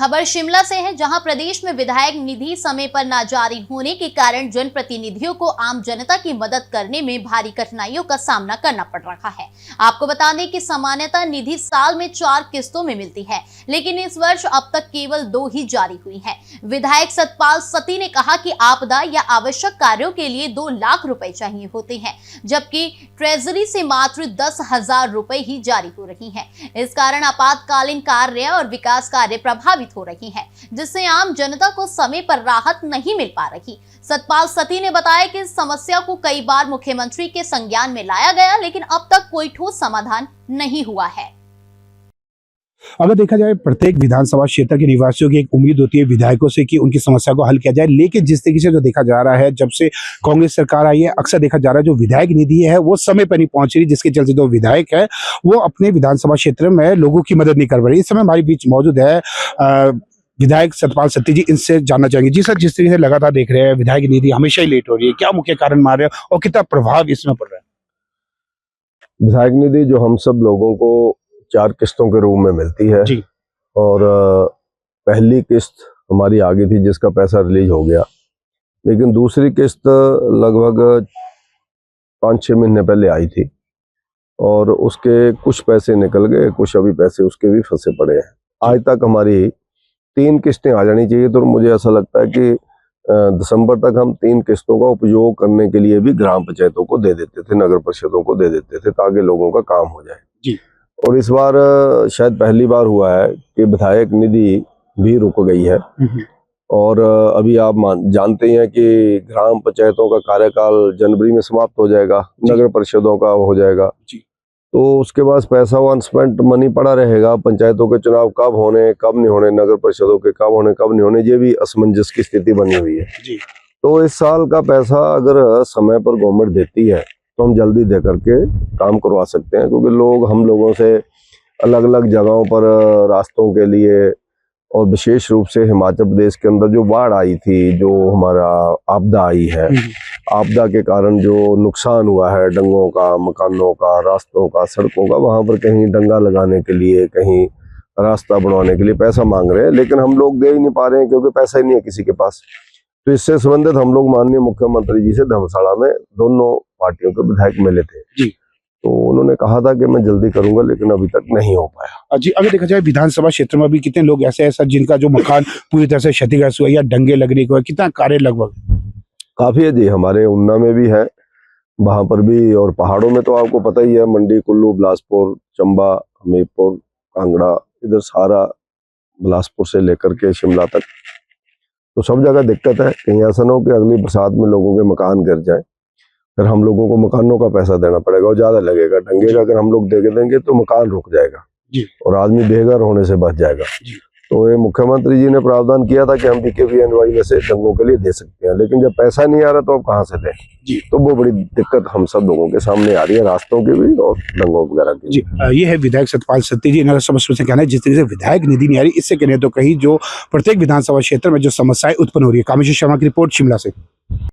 खबर शिमला से है, जहां प्रदेश में विधायक निधि समय पर न जारी होने के कारण जनप्रतिनिधियों को आम जनता की मदद करने में भारी कठिनाइयों का सामना करना पड़ रहा है। आपको बता दें कि सामान्यतः निधि साल में 4 किस्तों में मिलती है, लेकिन इस वर्ष अब तक केवल 2 ही जारी हुई है। विधायक सतपाल सत्ती ने कहा कि आपदा या आवश्यक कार्यों के लिए 2 लाख रुपए चाहिए होते हैं, जबकि ट्रेजरी से मात्र 10,000 रुपए ही जारी हो रही है। इस कारण आपातकालीन कार्य और विकास कार्य प्रभावित हो रही है, जिससे आम जनता को समय पर राहत नहीं मिल पा रही। सतपाल सत्ती ने बताया कि इस समस्या को कई बार मुख्यमंत्री के संज्ञान में लाया गया, लेकिन अब तक कोई ठोस समाधान नहीं हुआ है। अगर देखा जाए, प्रत्येक विधानसभा क्षेत्र के निवासियों की एक उम्मीद होती है विधायकों से कि उनकी समस्या को हल किया जाए, लेकिन जिस तरीके से जो देखा जा रहा है, जब से कांग्रेस सरकार आई है, अक्सर देखा जा रहा है जो विधायक निधि है वो समय पर नहीं पहुंच रही, जिसके चलते जो विधायक है वो अपने विधानसभा क्षेत्र में लोगों की मदद नहीं कर पा रही। इस समय हमारे बीच मौजूद है विधायक सतपाल सत्ती जी, इनसे जानना चाहेंगे। जी सर, जिस तरीके से लगातार देख रहे हैं विधायक निधि हमेशा ही लेट हो रही है, क्या मुख्य कारण मान रहे हैं और कितना प्रभाव इसमें पड़ रहा है? विधायक निधि जो हम सब लोगों को 4 किस्तों के रूप में मिलती है जी। और पहली किस्त हमारी आ गई थी जिसका पैसा रिलीज हो गया, लेकिन दूसरी किस्त लगभग 5-6 महीने पहले आई थी और उसके कुछ पैसे निकल गए, कुछ अभी पैसे उसके भी फंसे पड़े हैं। आज तक हमारी 3 किस्तें आ जानी चाहिए, तो मुझे ऐसा लगता है कि दिसंबर तक हम 3 किस्तों का उपयोग करने के लिए भी ग्राम पंचायतों को दे देते थे, नगर परिषदों को दे देते थे, ताकि लोगों का काम हो जाए जी। और इस बार शायद पहली बार हुआ है कि विधायक निधि भी रुक गई है और अभी आप जानते हैं कि ग्राम पंचायतों का कार्यकाल जनवरी में समाप्त हो जाएगा, नगर परिषदों का हो जाएगा जी। तो उसके बाद पैसा अनस्पेंट मनी पड़ा रहेगा। पंचायतों के चुनाव कब होने कब नहीं होने, नगर परिषदों के कब होने कब नहीं होने, ये भी असमंजस की स्थिति बनी हुई है जी। तो इस साल का पैसा अगर समय पर गवर्नमेंट देती है तो हम जल्दी दे करके काम करवा सकते हैं, क्योंकि हम लोगों से अलग अलग जगहों पर रास्तों के लिए और विशेष रूप से हिमाचल प्रदेश के अंदर जो बाढ़ आई थी, जो हमारा आपदा आई है, आपदा के कारण जो नुकसान हुआ है डंगों का, मकानों का, रास्तों का, सड़कों का, वहां पर कहीं डंगा लगाने के लिए, कहीं रास्ता बनवाने के लिए पैसा मांग रहे हैं, लेकिन हम लोग दे ही नहीं पा रहे हैं क्योंकि पैसा ही नहीं है किसी के पास। तो इससे संबंधित हम लोग माननीय मुख्यमंत्री जी से धर्मशाला में दोनों पार्टियों के विधायक मिले थे जी। तो उन्होंने कहा था कि मैं जल्दी करूंगा, लेकिन अभी तक नहीं हो पाया जी। अगर देखा जाए विधानसभा क्षेत्र में भी कितने लोग ऐसे हैं सर जिनका जो मकान पूरी तरह से क्षतिग्रस्त हुआ या डंगे लगने को, कितना कार्य लगभग? काफी है जी, हमारे उन्ना में भी है, वहां पर भी, और पहाड़ों में तो आपको पता ही है, मंडी, कुल्लू, बिलासपुर, चंबा, हमीरपुर, कांगड़ा, इधर सारा बिलासपुर से लेकर के शिमला तक तो सब जगह दिक्कत है। कहीं ऐसा ना हो कि अगली बरसात में लोगों के मकान गिर जाए, फिर हम लोगों को मकानों का पैसा देना पड़ेगा और ज्यादा लगेगा। डंगे का अगर हम लोग दे देंगे तो मकान रुक जाएगा जी। और आदमी बेघर होने से बच जाएगा जी। तो ये मुख्यमंत्री जी ने प्रावधान किया था कि हम PKVNY में से डंगों के लिए दे सकते हैं, लेकिन जब पैसा नहीं आ रहा तो अब कहाँ से दें जी। तो वो बड़ी दिक्कत हम सब लोगों के सामने आ रही है, रास्तों की भी और डंगों वगैरह की जी। ये है विधायक सतपाल सत्ती जी। समस्या से कहना है जिस तरीके से विधायक निधि नहीं आ रही, इससे कहने तो कहीं जो प्रत्येक विधानसभा क्षेत्र में जो समस्याएं उत्पन्न हो रही है। कामेश्वर शर्मा की रिपोर्ट शिमला से।